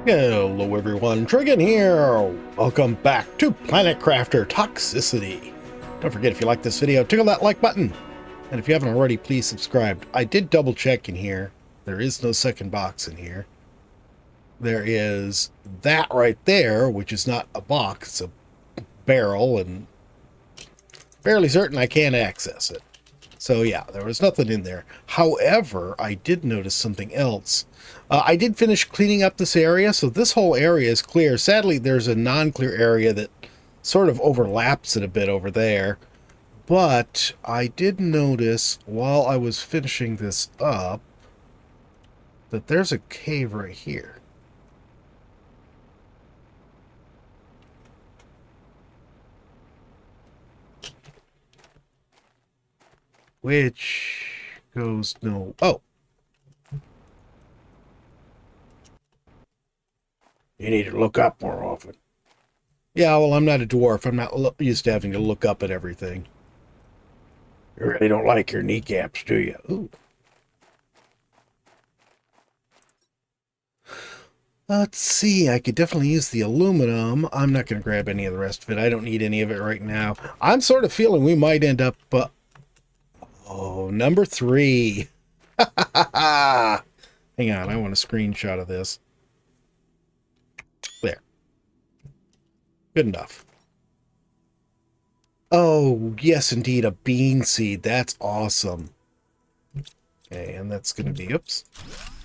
Hello everyone, Trigan here! Welcome back to Planet Crafter Toxicity. Don't forget, if you like this video, tickle that like button. And if you haven't already, please subscribe. I did double check in here. There is no second box in here. There is that right there, which is not a box, it's a barrel, and fairly certain I can't access it. So yeah, there was nothing in there. However, I did notice something else. I did finish cleaning up this area, so this whole area is clear. Sadly, there's a non-clear area that sort of overlaps it a bit over there. But I did notice while I was finishing this up that there's a cave right here. Which goes no... Oh! You need to look up more often. Yeah, well, I'm not a dwarf. I'm not used to having to look up at everything. You really don't like your kneecaps, do you? Ooh. Let's see. I could definitely use the aluminum. I'm not going to grab any of the rest of it. I don't need any of it right now. I'm sort of feeling we might end up... oh, number 3. Hang on. I want a screenshot of this. There. Good enough. Oh, yes, indeed, a bean seed. That's awesome. Okay, and that's going to be, oops,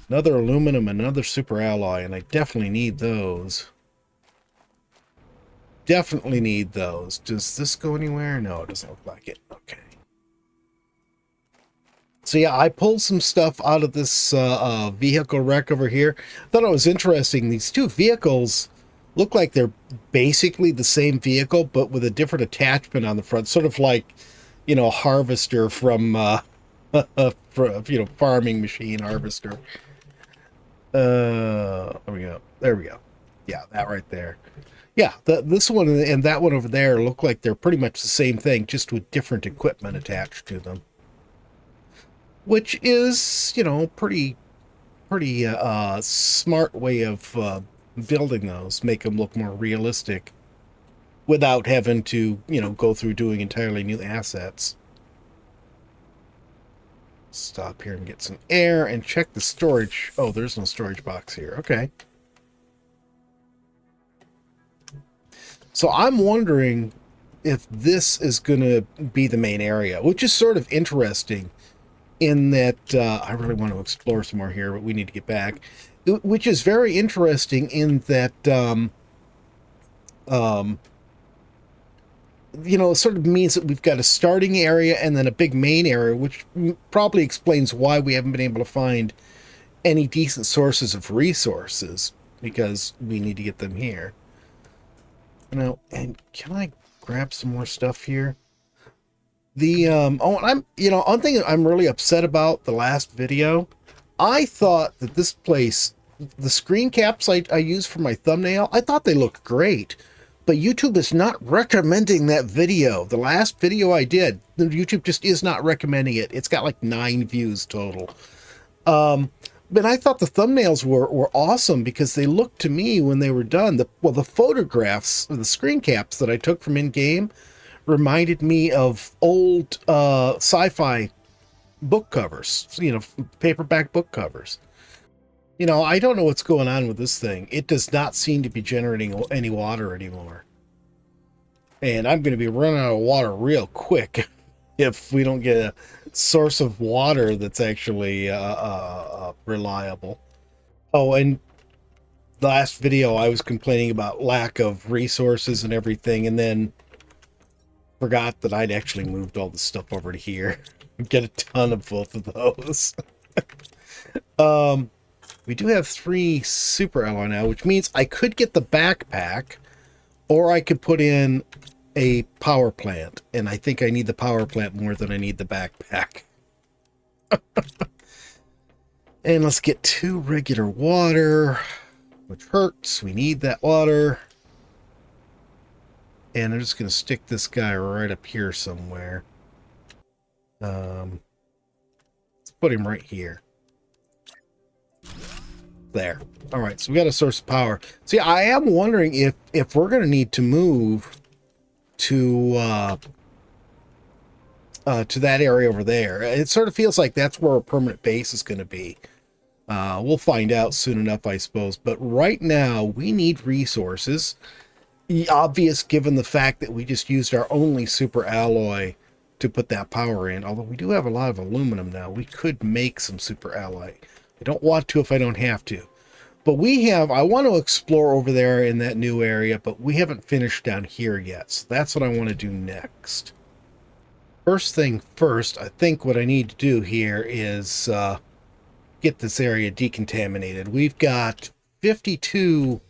another aluminum, another super alloy, and I definitely need those. Definitely need those. Does this go anywhere? No, it doesn't look like it. Okay. So yeah, I pulled some stuff out of this vehicle wreck over here. Thought it was interesting. These two vehicles look like they're basically the same vehicle, but with a different attachment on the front, sort of like, you know, a harvester from, farming machine harvester. There we go. There we go. Yeah, that right there. Yeah, this one and that one over there look like they're pretty much the same thing, just with different equipment attached to them. Which is, you know, pretty smart way of building those, make them look more realistic without having to, you know, go through doing entirely new assets. Stop here and get some air and check the storage. Oh, there's no storage box here. Okay. So I'm wondering if this is going to be the main area, which is sort of interesting in that I really want to explore some more here, but we need to get back. Which is very interesting in that, you know, it sort of means that we've got a starting area and then a big main area, which probably explains why we haven't been able to find any decent sources of resources, because we need to get them here. Now, and can I grab some more stuff here? The, one thing I'm really upset about the last video, I thought that this place, the screen caps I used for my thumbnail, I thought they looked great. But YouTube is not recommending that video. The last video I did, YouTube just is not recommending it. It's got like 9 views total. But I thought the thumbnails were awesome because they looked to me when they were done. The photographs, the screen caps that I took from in-game reminded me of old sci-fi book covers, you know, paperback book covers. You know, I don't know what's going on with this thing. It does not seem to be generating any water anymore. And I'm going to be running out of water real quick if we don't get a source of water that's actually reliable. Oh, and the last video I was complaining about lack of resources and everything, and then forgot that I'd actually moved all the stuff over to here. Get a ton of both of those. We do have 3 super alloy now, which means I could get the backpack, or I could put in a power plant, and I think I need the power plant more than I need the backpack. And let's get 2 regular water, which hurts. We need that water. And I'm just going to stick this guy right up here somewhere. Let's put him right here. There. All right, so we got a source of power. See, I am wondering if we're going to need to move to that area over there. It sort of feels like that's where a permanent base is going to be. We'll find out soon enough, I suppose. But right now, we need resources. Obvious, given the fact that we just used our only super alloy to put that power in. Although we do have a lot of aluminum now. We could make some super alloy. I don't want to if I don't have to. But I want to explore over there in that new area, but we haven't finished down here yet. So that's what I want to do next. First thing first, I think what I need to do here is get this area decontaminated. We've got 52...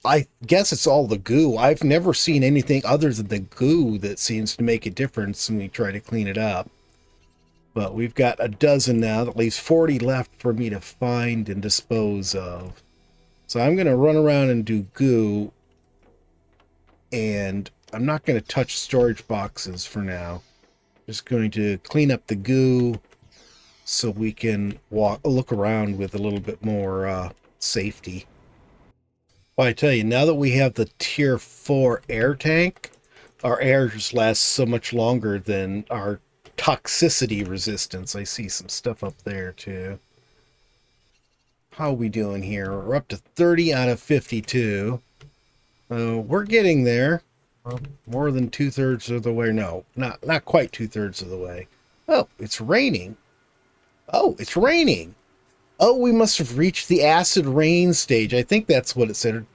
I guess it's all the goo. I've never seen anything other than the goo that seems to make a difference when we try to clean it up. But we've got a dozen now. That leaves 40 left for me to find and dispose of. So I'm going to run around and do goo. And I'm not going to touch storage boxes for now. Just going to clean up the goo so we can look around with a little bit more safety. Well, I tell you, now that we have the tier 4 air tank, our air just lasts so much longer than our toxicity resistance. I see some stuff up there too. How are we doing here? We're up to 30 out of 52. We're getting there. More than 2/3 of the way. No, not quite 2/3 of the way. Oh, it's raining. Oh, it's raining. Oh, we must have reached the acid rain stage. I think that's what it said.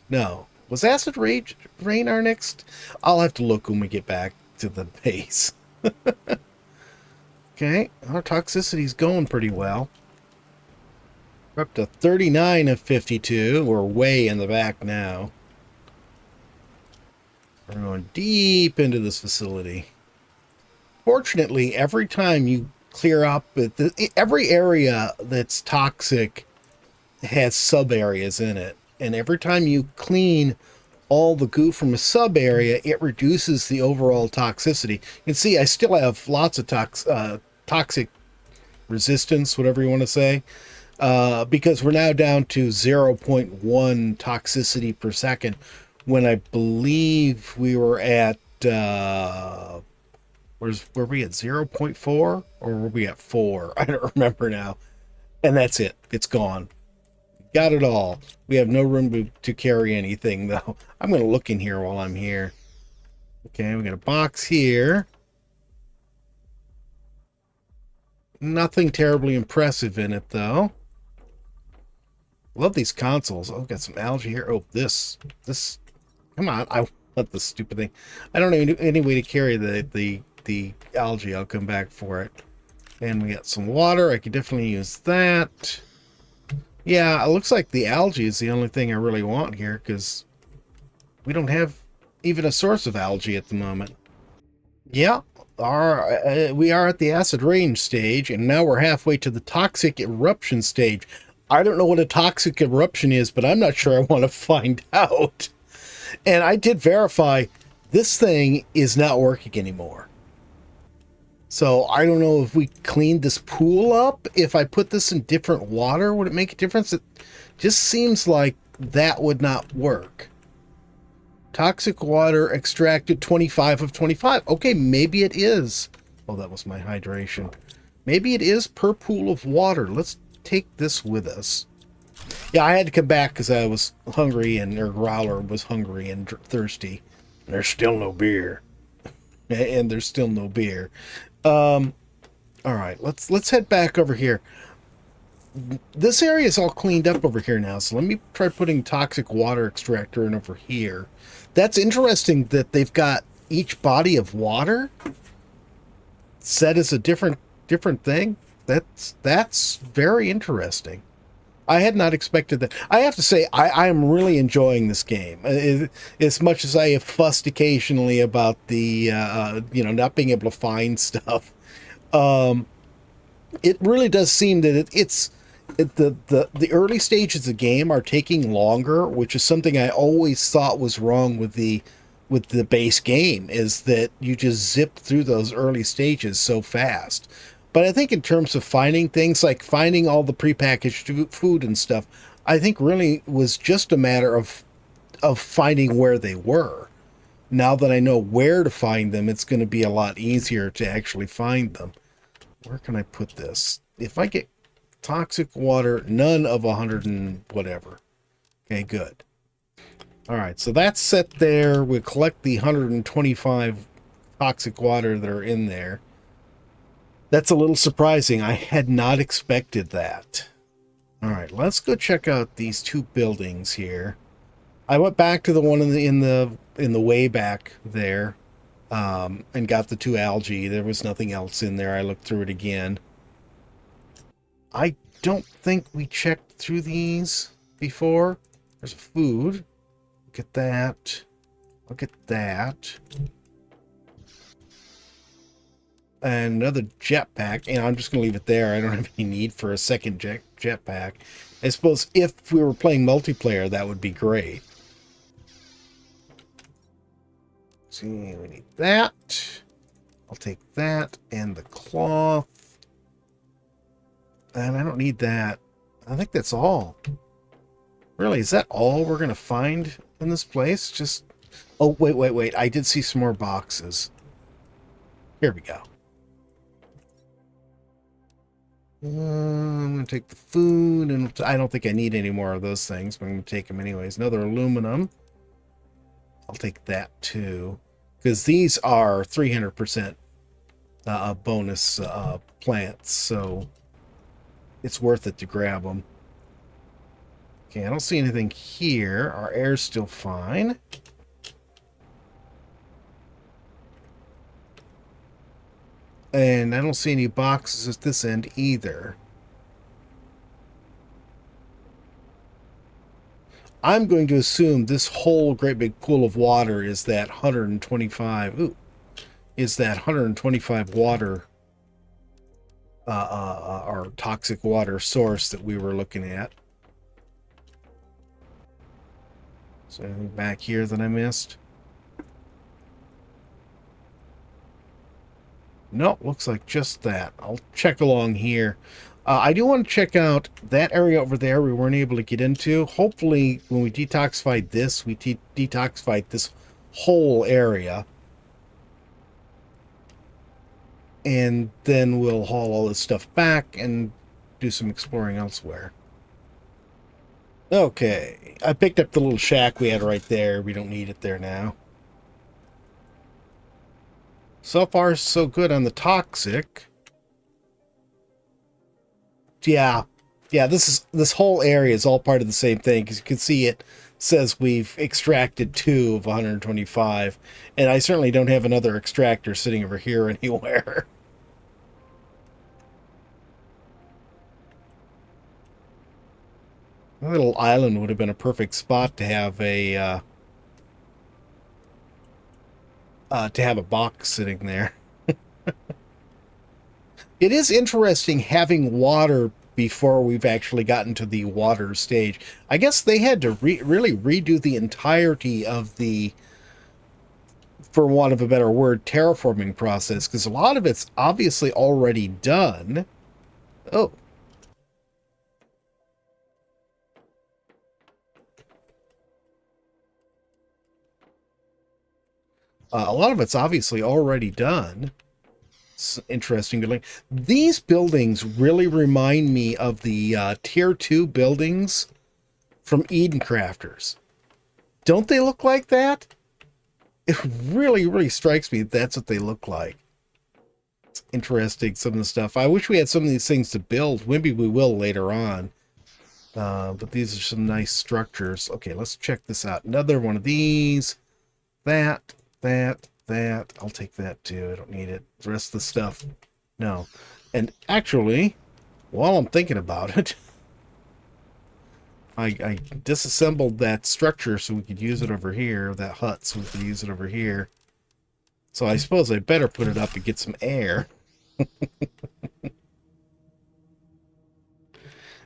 No. Was acid rain our next? I'll have to look when we get back to the base. Okay, our toxicity's going pretty well. We're up to 39 of 52. We're way in the back now. We're going deep into this facility. Fortunately, every time you clear up every area that's toxic has sub areas in it, and every time you clean all the goo from a sub area, it reduces the overall toxicity. You can see I still have lots of toxic resistance, whatever you want to say, because we're now down to 0.1 toxicity per second, when I believe we were at were we at 0.4 or were we at 4? I don't remember now. And that's it. It's gone. Got it all. We have no room to carry anything, though. I'm going to look in here while I'm here. Okay, we got a box here. Nothing terribly impressive in it, though. Love these consoles. Oh, got some algae here. Oh, this. Come on. I want this stupid thing. I don't have any way to carry the algae. I'll come back for it. And we got some water. I could definitely use that. Yeah, it looks like the algae is the only thing I really want here, because we don't have even a source of algae at the moment. Yeah, we are at the acid rain stage, and now we're halfway to the toxic eruption stage. I don't know what a toxic eruption is, but I'm not sure I want to find out. And I did verify this thing is not working anymore. So I don't know if we cleaned this pool up. If I put this in different water, would it make a difference? It just seems like that would not work. Toxic water extracted 25 of 25. Okay, maybe it is. Oh, that was my hydration. Maybe it is per pool of water. Let's take this with us. Yeah, I had to come back because I was hungry, and Growler was hungry and thirsty. There's still no beer. And there's still no beer. All right, let's head back over here. This area is all cleaned up over here now, so let me try putting toxic water extractor in over here. That's interesting that they've got each body of water set as a different thing. That's very interesting. I had not expected that. I have to say, I am really enjoying this game. As much as I have fussed occasionally about the, not being able to find stuff. It really does seem that the early stages of the game are taking longer, which is something I always thought was wrong with the base game, is that you just zip through those early stages so fast. But I think in terms of finding things, like finding all the prepackaged food and stuff, I think really was just a matter of finding where they were. Now that I know where to find them, it's going to be a lot easier to actually find them. Where can I put this? If I get toxic water, none of 100 and whatever. Okay, good. All right, so that's set there. We'll collect the 125 toxic water that are in there. That's a little surprising. I had not expected that. All right, let's go check out these two buildings here. I went back to the one in the way back there, and got the two algae. There was nothing else in there. I looked through it again. I don't think we checked through these before. There's a food. Look at that. Look at that. And another jetpack. And I'm just going to leave it there. I don't have any need for a second jetpack. I suppose if we were playing multiplayer, that would be great. See, we need that. I'll take that and the cloth. And I don't need that. I think that's all. Really, is that all we're going to find in this place? Just... Oh, wait. I did see some more boxes. Here we go. I'm going to take the food, and I don't think I need any more of those things, but I'm going to take them anyways. Another aluminum. I'll take that too, because these are 300% bonus plants, so it's worth it to grab them. Okay, I don't see anything here. Our air's still fine. And I don't see any boxes at this end either. I'm going to assume this whole great big pool of water is that 125. Ooh, is that 125 water, or toxic water source that we were looking at. Is there anything back here that I missed? No, looks like just that. I'll check along here. I do want to check out that area over there we weren't able to get into. Hopefully, when we detoxified this, we detoxified this whole area. And then we'll haul all this stuff back and do some exploring elsewhere. Okay, I picked up the little shack we had right there. We don't need it there now. So far, so good on the toxic. Yeah, this whole area is all part of the same thing, because you can see it says we've extracted 2 of 125, and I certainly don't have another extractor sitting over here anywhere. A little island would have been a perfect spot to have a box sitting there. It is interesting having water before we've actually gotten to the water stage. I guess they had to really redo the entirety of the, for want of a better word, terraforming process, because a lot of it's obviously already done. Oh. A lot of it's obviously already done. It's interesting building. These buildings really remind me of the Tier 2 buildings from Eden Crafters. Don't they look like that? It really strikes me that's what they look like. It's interesting, some of the stuff. I wish we had some of these things to build. Maybe we will later on. But these are some nice structures. Okay, let's check this out. Another one of these. That. I'll take that too. I don't need it. The rest of the stuff, no. And actually, while I'm thinking about it, I disassembled that structure so we could use it over here, that hut, so we could use it over here. So I suppose I better put it up and get some air.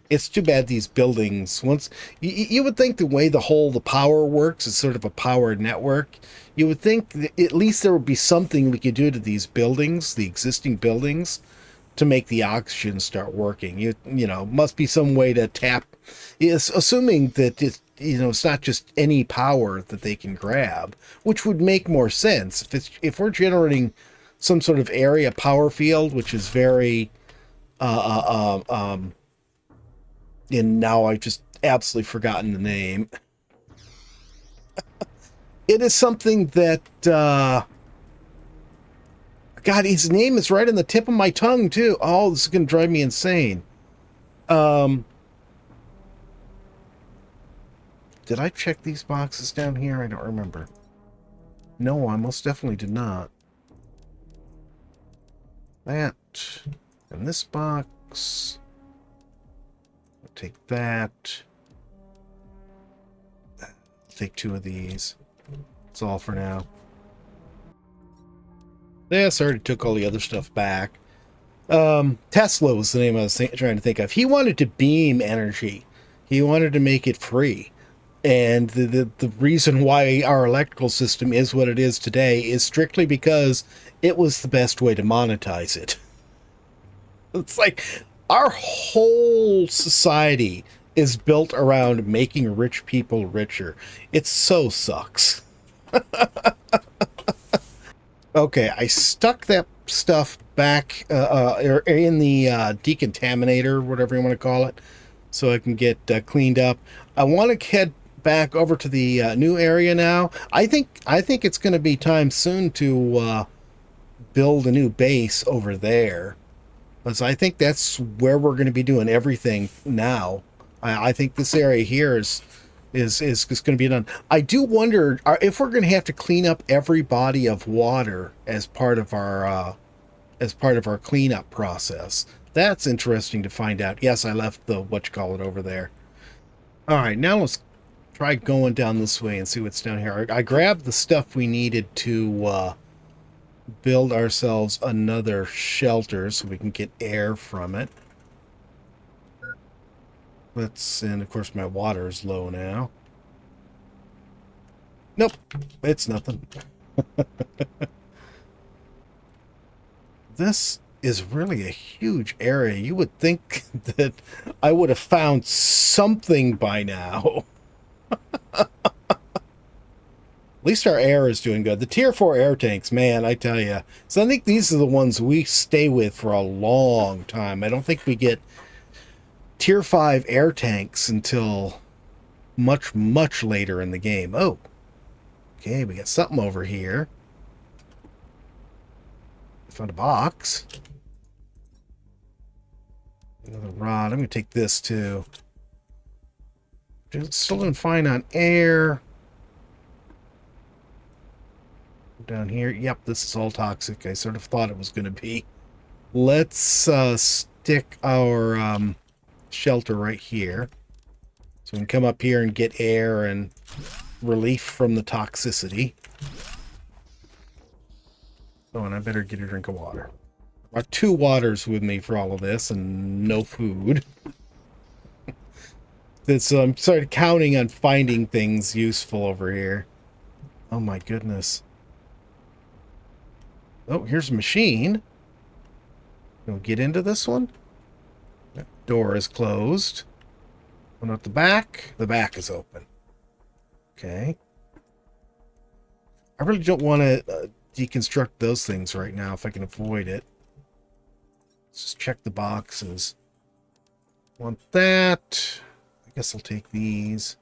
It's too bad these buildings, once you would think the way the power works is sort of a power network. You would think that at least there would be something we could do to these buildings, the existing buildings, to make the oxygen start working. You know, must be some way to tap. It's assuming that it's not just any power that they can grab, which would make more sense if we're generating some sort of area power field, which is very and now I've just absolutely forgotten the name. It is something that God, his name is right on the tip of my tongue too. Oh, this is gonna drive me insane. Did I check these boxes down here? I don't remember. No, I most definitely did not. That and this box. I'll take that. I'll take 2 of these. That's all for now. Yes, I already took all the other stuff back. Tesla was the name I was trying to think of. He wanted to beam energy. He wanted to make it free. And the reason why our electrical system is what it is today is strictly because it was the best way to monetize it. It's like our whole society is built around making rich people richer. It so sucks. Okay, I stuck that stuff back in the decontaminator, whatever you want to call it, so I can get cleaned up. I want to head back over to the new area now. I think it's going to be time soon to build a new base over there, because I think that's where we're going to be doing everything now. I think this area here is going to be done. I do wonder if we're going to have to clean up every body of water as part of our cleanup process. That's interesting to find out. Yes, I left the whatchamacallit over there. All right, now let's try going down this way and see what's down here. I grabbed the stuff we needed to build ourselves another shelter so we can get air from it. And of course my water is low now. Nope, it's nothing. This is really a huge area. You would think that I would have found something by now. At least our air is doing good. The tier 4 air tanks, man, I tell you. So I think these are the ones we stay with for a long time. I don't think we get tier 5 air tanks until much, much later in the game. Oh, okay, we got something over here. Found a box. Another rod. I'm going to take this too. Still doing fine on air. Down here. Yep, this is all toxic. I sort of thought it was going to be. Let's stick our shelter right here. So we can come up here and get air and relief from the toxicity. Oh, and I better get a drink of water. I brought 2 waters with me for all of this and no food. So I'm started counting on finding things useful over here. Oh my goodness. Oh, here's a machine. We'll get into this one. That door is closed. One at the back. The back is open. Okay. I really don't want to deconstruct those things right now if I can avoid it. Let's just check the boxes. Want that. I guess I'll take these.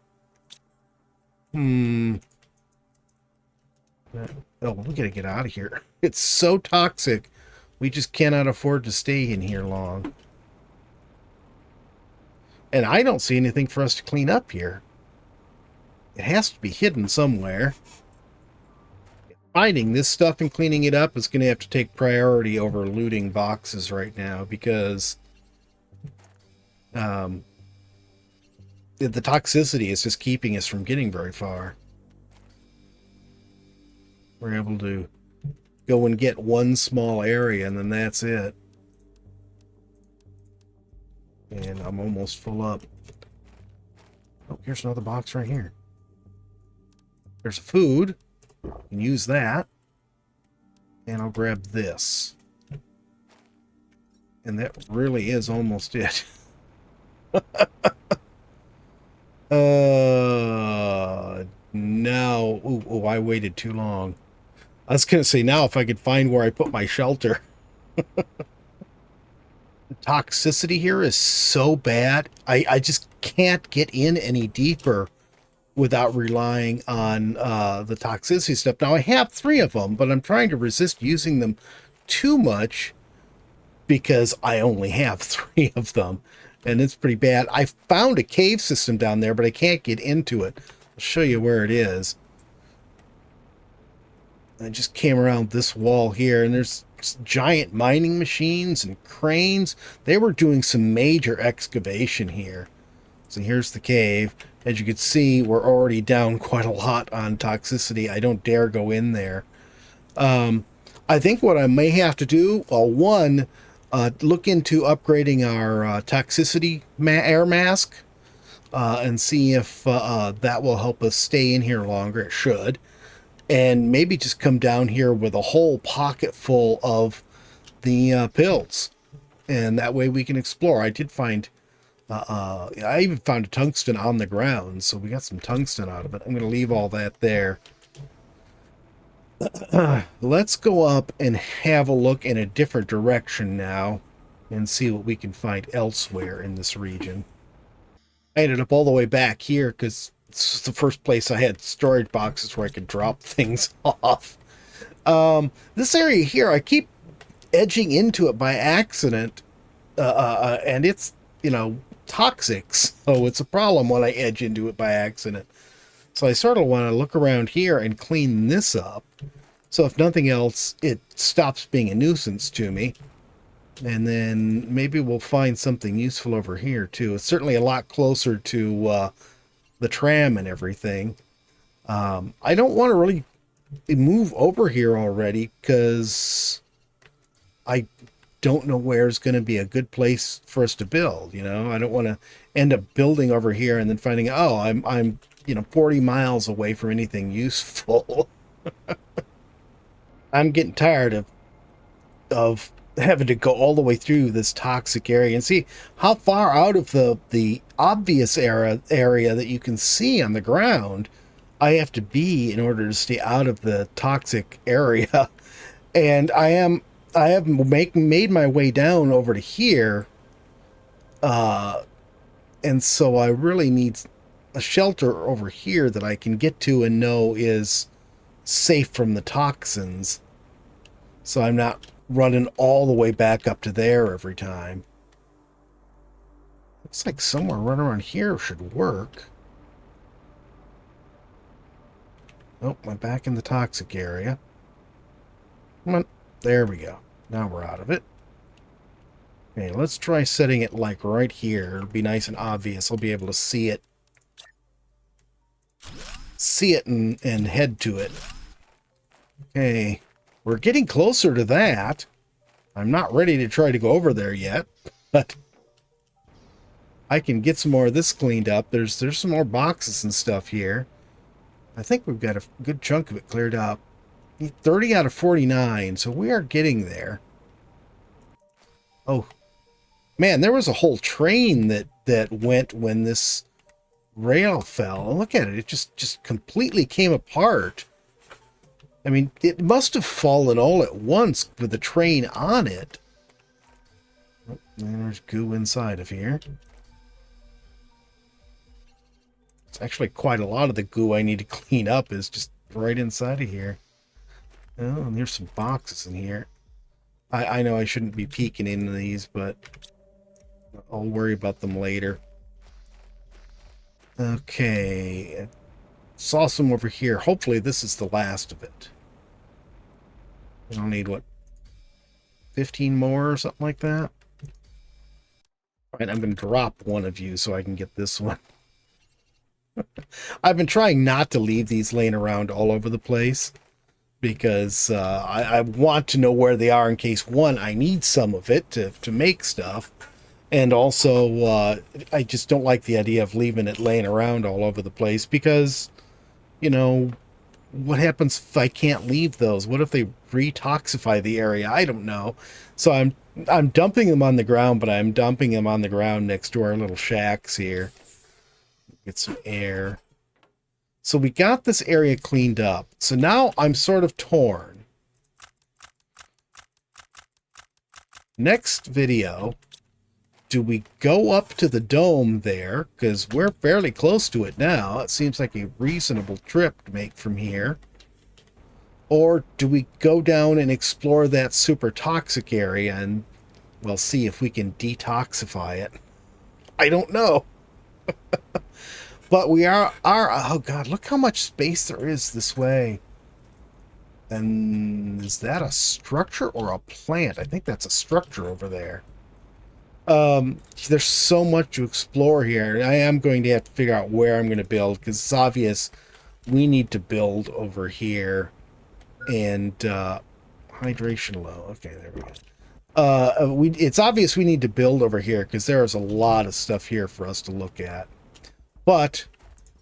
Oh, we gotta get out of here. It's so toxic. We just cannot afford to stay in here long. And I don't see anything for us to clean up here. It has to be hidden somewhere. Finding this stuff and cleaning it up is going to have to take priority over looting boxes right now, because the toxicity is just keeping us from getting very far. We're able to go and get one small area and then that's it. And I'm almost full up. Oh, here's another box right here. There's food. You can use that. And I'll grab this. And that really is almost it. No. Ooh, I waited too long. I was going to say now if I could find where I put my shelter. The toxicity here is so bad. I just can't get in any deeper without relying on the toxicity stuff. Now, I have 3 of them, but I'm trying to resist using them too much because I only have 3 of them, and it's pretty bad. I found a cave system down there, but I can't get into it. I'll show you where it is. I just came around this wall here, and there's giant mining machines and cranes. They were doing some major excavation here. So here's the cave. As you can see, we're already down quite a lot on toxicity. I don't dare go in there. I think what I may have to do, one, look into upgrading our toxicity air mask and see if that will help us stay in here longer. It should. And maybe just come down here with a whole pocket full of the pills. And that way we can explore. I did find... I even found a tungsten on the ground, so we got some tungsten out of it. I'm going to leave all that there. Let's go up and have a look in a different direction now and see what we can find elsewhere in this region. I ended up all the way back here because it's the first place I had storage boxes where I could drop things off. This area here, I keep edging into it by accident, and it's, you know, toxic, so it's a problem when I edge into it by accident. So I sort of want to look around here and clean this up, so if nothing else, it stops being a nuisance to me. And then maybe we'll find something useful over here too. It's certainly a lot closer to the tram and everything. I don't want to really move over here already because I don't know where's going to be a good place for us to build. You know, I don't want to end up building over here and then finding, oh, I'm 40 miles away from anything useful. I'm getting tired of having to go all the way through this toxic area and see how far out of the obvious area that you can see on the ground I have to be in order to stay out of the toxic area. And I have made my way down over to here, and so I really need a shelter over here that I can get to and know is safe from the toxins, so I'm not running all the way back up to there every time. Looks like somewhere right around here should work. Oh, I'm back in the toxic area. Come on. There we go. Now we're out of it. Okay, let's try setting it like right here. It'll be nice and obvious. I'll be able to see it. See it and head to it. Okay. We're getting closer to that. I'm not ready to try to go over there yet, but I can get some more of this cleaned up. There's some more boxes and stuff here. I think we've got a good chunk of it cleared up. 30 out of 49, so we are getting there. Oh, man, there was a whole train that went when this rail fell. Look at it. It just completely came apart. I mean, it must have fallen all at once with the train on it. Oh, there's goo inside of here. It's actually quite a lot of the goo I need to clean up is just right inside of here. Oh, and there's some boxes in here. I know I shouldn't be peeking into these, but I'll worry about them later. Okay. Saw some over here. Hopefully this is the last of it. I'll need, what, 15 more or something like that? Alright, I'm going to drop one of you so I can get this one. I've been trying not to leave these laying around all over the place, because I want to know where they are in case, one, I need some of it to make stuff, and also I just don't like the idea of leaving it laying around all over the place, because, you know, what happens if I can't leave those? What if they retoxify the area? I don't know. So I'm I'm dumping them on the ground, but I'm dumping them on the ground next to our little shacks here. Get some air. So we got this area cleaned up. So now I'm sort of torn. Next video, do we go up to the dome there? Because we're fairly close to it now. It seems like a reasonable trip to make from here. Or do we go down and explore that super toxic area and, well, see if we can detoxify it? I don't know. But we are, oh God, look how much space there is this way. And is that a structure or a plant? I think that's a structure over there. There's so much to explore here. I am going to have to figure out where I'm going to build, because it's obvious we need to build over here. And hydration low. Okay, there we go. It's obvious we need to build over here, because there is a lot of stuff here for us to look at. But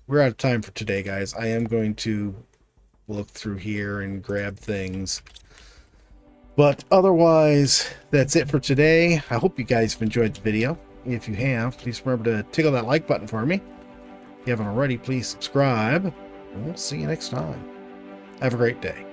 we're out of time for today, guys. I am going to look through here and grab things. But otherwise, that's it for today. I hope you guys have enjoyed the video. If you have, please remember to tickle that like button for me. If you haven't already, please subscribe. And we'll see you next time. Have a great day.